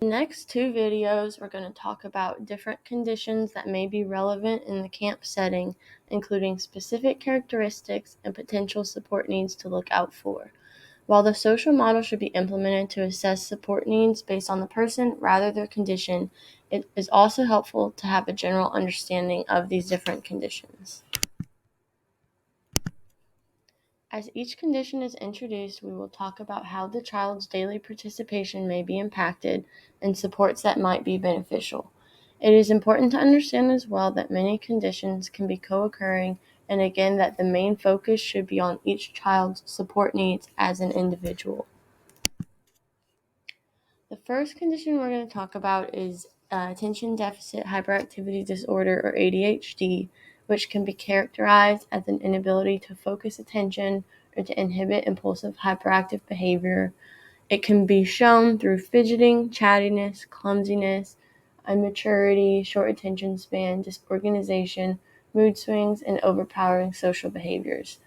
The next two videos, we're going to talk about different conditions that may be relevant in the camp setting, including specific characteristics and potential support needs to look out for. While the social model should be implemented to assess support needs based on the person rather than their condition, it is also helpful to have a general understanding of these different conditions. As each condition is introduced, we will talk about how the child's daily participation may be impacted and supports that might be beneficial. It is important to understand as well that many conditions can be co-occurring, and again that the main focus should be on each child's support needs as an individual. The first condition we're going to talk about is attention deficit hyperactivity disorder, or ADHD, which can be characterized as an inability to focus attention or to inhibit impulsive hyperactive behavior. It can be shown through fidgeting, chattiness, clumsiness, immaturity, short attention span, disorganization, mood swings, and overpowering social behaviors.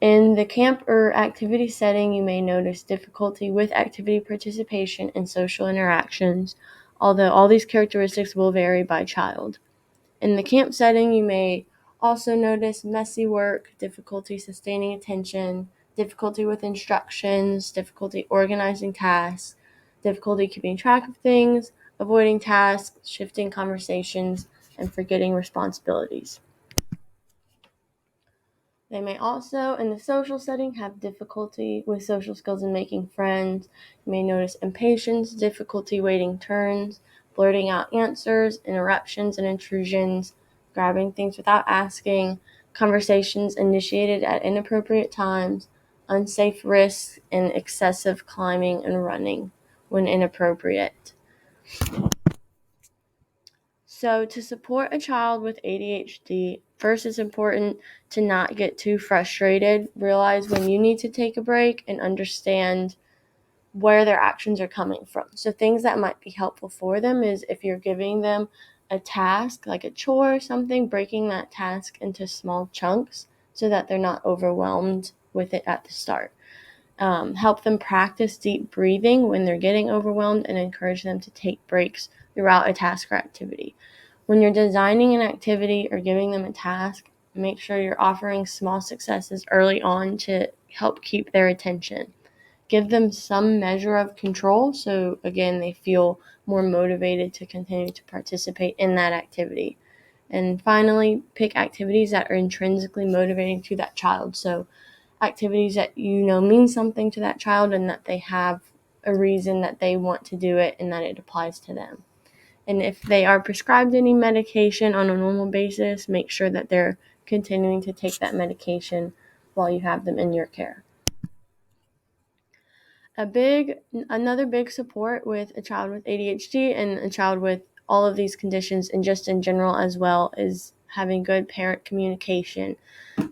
In the camp or activity setting, you may notice difficulty with activity participation and social interactions, although all these characteristics will vary by child. In the camp setting, you may also notice messy work, difficulty sustaining attention, difficulty with instructions, difficulty organizing tasks, difficulty keeping track of things, avoiding tasks, shifting conversations, and forgetting responsibilities. They may also, in the social setting, have difficulty with social skills and making friends. You may notice impatience, difficulty waiting turns, blurting out answers, interruptions and intrusions, grabbing things without asking, conversations initiated at inappropriate times, unsafe risks, and excessive climbing and running when inappropriate. So to support a child with ADHD, first it's important to not get too frustrated. Realize when you need to take a break and understand where their actions are coming from. So things that might be helpful for them is if you're giving them a task, like a chore or something, breaking that task into small chunks so that they're not overwhelmed with it at the start. Help them practice deep breathing when they're getting overwhelmed and encourage them to take breaks throughout a task or activity. When you're designing an activity or giving them a task, make sure you're offering small successes early on to help keep their attention. Give them some measure of control so, again, they feel more motivated to continue to participate in that activity. And finally, pick activities that are intrinsically motivating to that child. So activities that mean something to that child and that they have a reason that they want to do it and that it applies to them. And if they are prescribed any medication on a normal basis, make sure that they're continuing to take that medication while you have them in your care. Another big support with a child with ADHD and a child with all of these conditions and just in general as well is having good parent communication.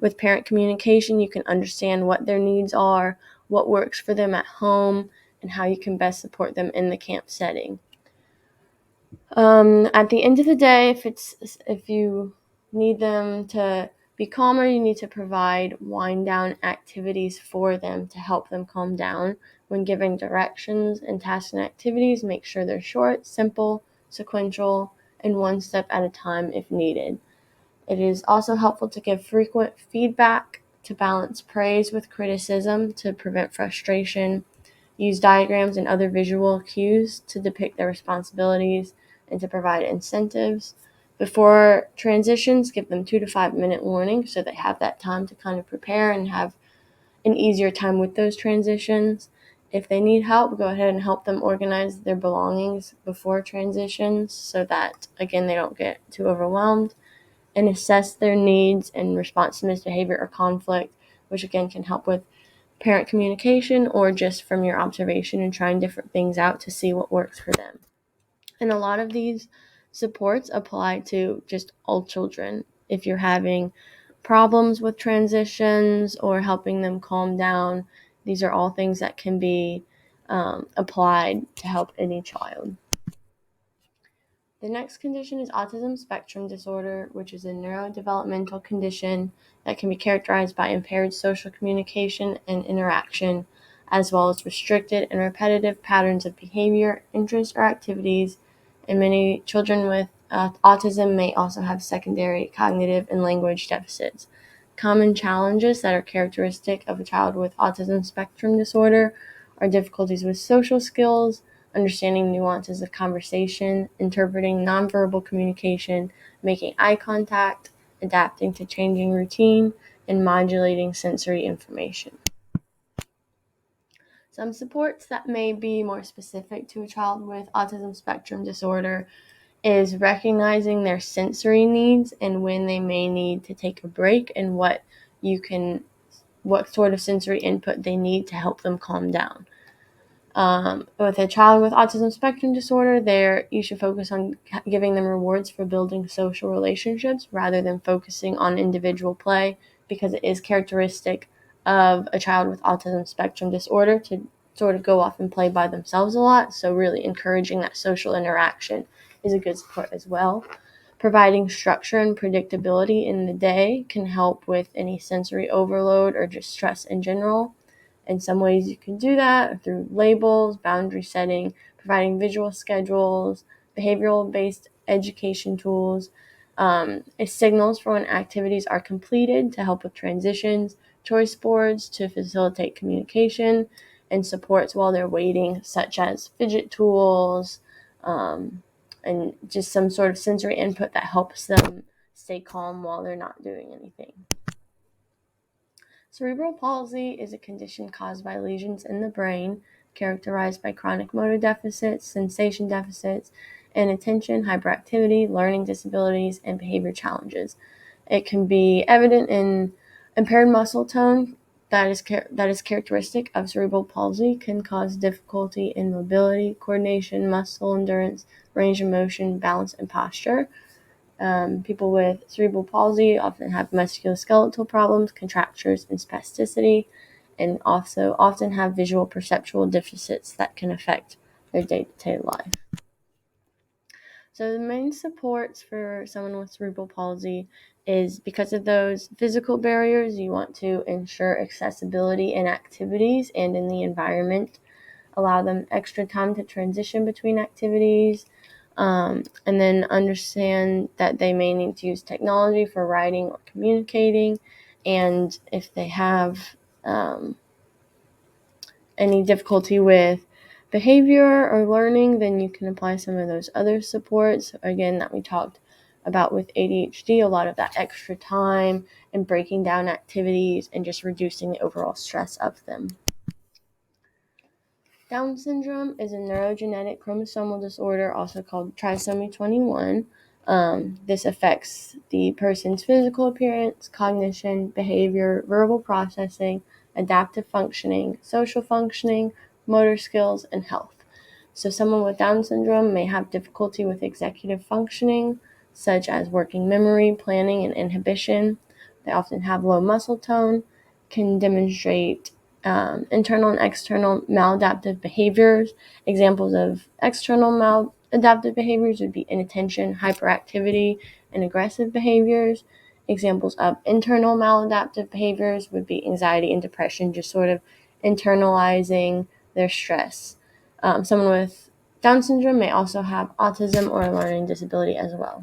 With parent communication, you can understand what their needs are, what works for them at home, and how you can best support them in the camp setting. At the end of the day, if you need them to be calmer, you need to provide wind down activities for them to help them calm down. When giving directions and tasks and activities, make sure they're short, simple, sequential, and one step at a time if needed. It is also helpful to give frequent feedback to balance praise with criticism to prevent frustration. Use diagrams and other visual cues to depict their responsibilities and to provide incentives. Before transitions, give them 2 to 5 minute warning so they have that time to kind of prepare and have an easier time with those transitions. If they need help, go ahead and help them organize their belongings before transitions so that, again, they don't get too overwhelmed. And assess their needs in response to misbehavior or conflict, which again can help with parent communication or just from your observation and trying different things out to see what works for them. And a lot of these supports apply to just all children. If you're having problems with transitions or helping them calm down, these are all things that can be applied to help any child. The next condition is autism spectrum disorder, which is a neurodevelopmental condition that can be characterized by impaired social communication and interaction, as well as restricted and repetitive patterns of behavior, interests, or activities. And many children with autism may also have secondary cognitive and language deficits. Common challenges that are characteristic of a child with autism spectrum disorder are difficulties with social skills, understanding nuances of conversation, interpreting nonverbal communication, making eye contact, adapting to changing routine, and modulating sensory information. Some supports that may be more specific to a child with autism spectrum disorder is recognizing their sensory needs and when they may need to take a break and what sort of sensory input they need to help them calm down. With a child with autism spectrum disorder, you should focus on giving them rewards for building social relationships rather than focusing on individual play, because it is characteristic of a child with autism spectrum disorder to sort of go off and play by themselves a lot. So really encouraging that social interaction is a good support as well. Providing structure and predictability in the day can help with any sensory overload or just stress in general. In some ways you can do that through labels, boundary setting, providing visual schedules, behavioral-based education tools, signals for when activities are completed to help with transitions, choice boards to facilitate communication, and supports while they're waiting, such as fidget tools, and just some sort of sensory input that helps them stay calm while they're not doing anything. Cerebral palsy is a condition caused by lesions in the brain, characterized by chronic motor deficits, sensation deficits, inattention, hyperactivity, learning disabilities, and behavior challenges. It can be evident in impaired muscle tone that is characteristic of cerebral palsy, can cause difficulty in mobility, coordination, muscle endurance, range of motion, balance, and posture. People with cerebral palsy often have musculoskeletal problems, contractures, and spasticity, and also often have visual perceptual deficits that can affect their day-to-day life. So the main supports for someone with cerebral palsy is, because of those physical barriers, you want to ensure accessibility in activities and in the environment, allow them extra time to transition between activities, and then understand that they may need to use technology for writing or communicating. And if they have any difficulty with behavior or learning, then you can apply some of those other supports, again, that we talked about with ADHD, a lot of that extra time and breaking down activities and just reducing the overall stress of them. Down syndrome is a neurogenetic chromosomal disorder, also called trisomy 21. This affects the person's physical appearance, cognition, behavior, verbal processing, adaptive functioning, social functioning, motor skills, and health. So someone with Down syndrome may have difficulty with executive functioning, such as working memory, planning, and inhibition. They often have low muscle tone, can demonstrate internal and external maladaptive behaviors. Examples of external maladaptive behaviors would be inattention, hyperactivity, and aggressive behaviors. Examples of internal maladaptive behaviors would be anxiety and depression, just sort of internalizing their stress. Someone with Down syndrome may also have autism or a learning disability as well.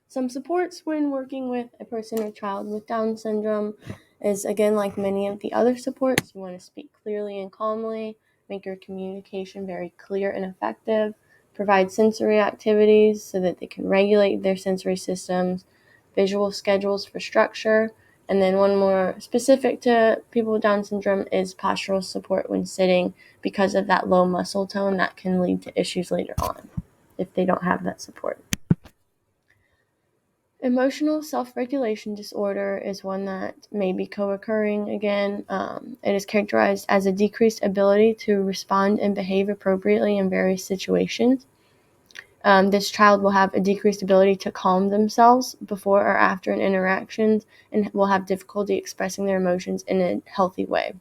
Some supports when working with a person or child with Down syndrome is, again, like many of the other supports, you want to speak clearly and calmly, make your communication very clear and effective, provide sensory activities so that they can regulate their sensory systems, visual schedules for structure, and then one more specific to people with Down syndrome is postural support when sitting, because of that low muscle tone that can lead to issues later on if they don't have that support. Emotional self-regulation disorder is one that may be co-occurring again. It is characterized as a decreased ability to respond and behave appropriately in various situations. This child will have a decreased ability to calm themselves before or after an interaction and will have difficulty expressing their emotions in a healthy way.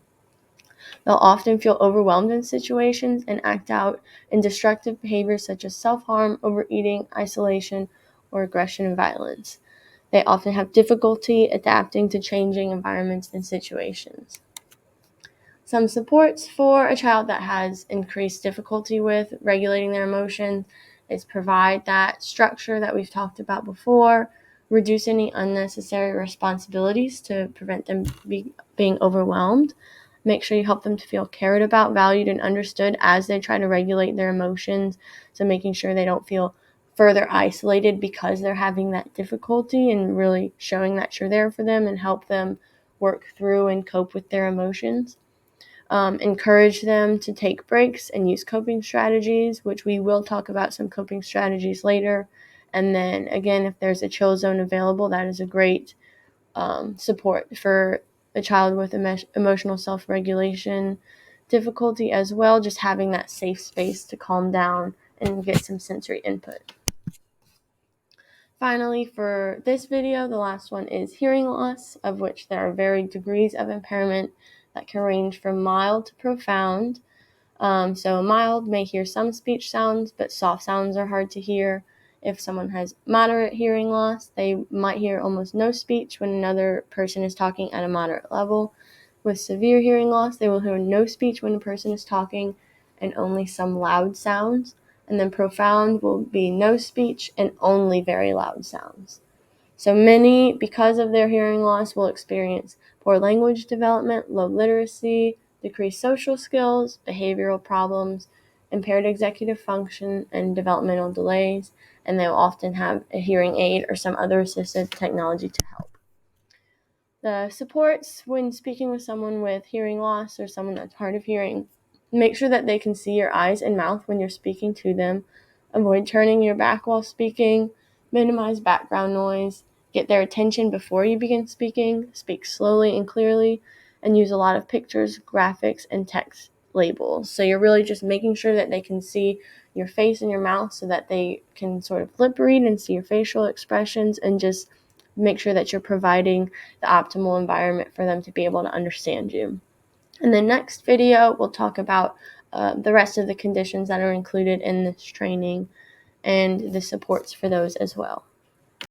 They'll often feel overwhelmed in situations and act out in destructive behaviors such as self-harm, overeating, isolation, or aggression and violence. They often have difficulty adapting to changing environments and situations. Some supports for a child that has increased difficulty with regulating their emotions is provide that structure that we've talked about before, reduce any unnecessary responsibilities to prevent them being overwhelmed. Make sure you help them to feel cared about, valued, and understood as they try to regulate their emotions. So making sure they don't feel further isolated because they're having that difficulty, and really showing that you're there for them and help them work through and cope with their emotions. Encourage them to take breaks and use coping strategies, which we will talk about some coping strategies later. And then again, if there's a chill zone available, that is a great support for a child with emotional self-regulation difficulty as well, just having that safe space to calm down and get some sensory input. Finally, for this video, the last one is hearing loss, of which there are varied degrees of impairment that can range from mild to profound. So mild may hear some speech sounds, but soft sounds are hard to hear. If someone has moderate hearing loss, they might hear almost no speech when another person is talking at a moderate level. With severe hearing loss, they will hear no speech when a person is talking and only some loud sounds. And then profound will be no speech and only very loud sounds. So many, because of their hearing loss, will experience poor language development, low literacy, decreased social skills, behavioral problems, impaired executive function, and developmental delays, and they will often have a hearing aid or some other assistive technology to help. The supports when speaking with someone with hearing loss or someone that's hard of hearing, make sure that they can see your eyes and mouth when you're speaking to them. Avoid turning your back while speaking. Minimize background noise. Get their attention before you begin speaking. Speak slowly and clearly. And use a lot of pictures, graphics, and text labels. So you're really just making sure that they can see your face and your mouth so that they can sort of lip read and see your facial expressions, and just make sure that you're providing the optimal environment for them to be able to understand you. In the next video, we'll talk about the rest of the conditions that are included in this training and the supports for those as well.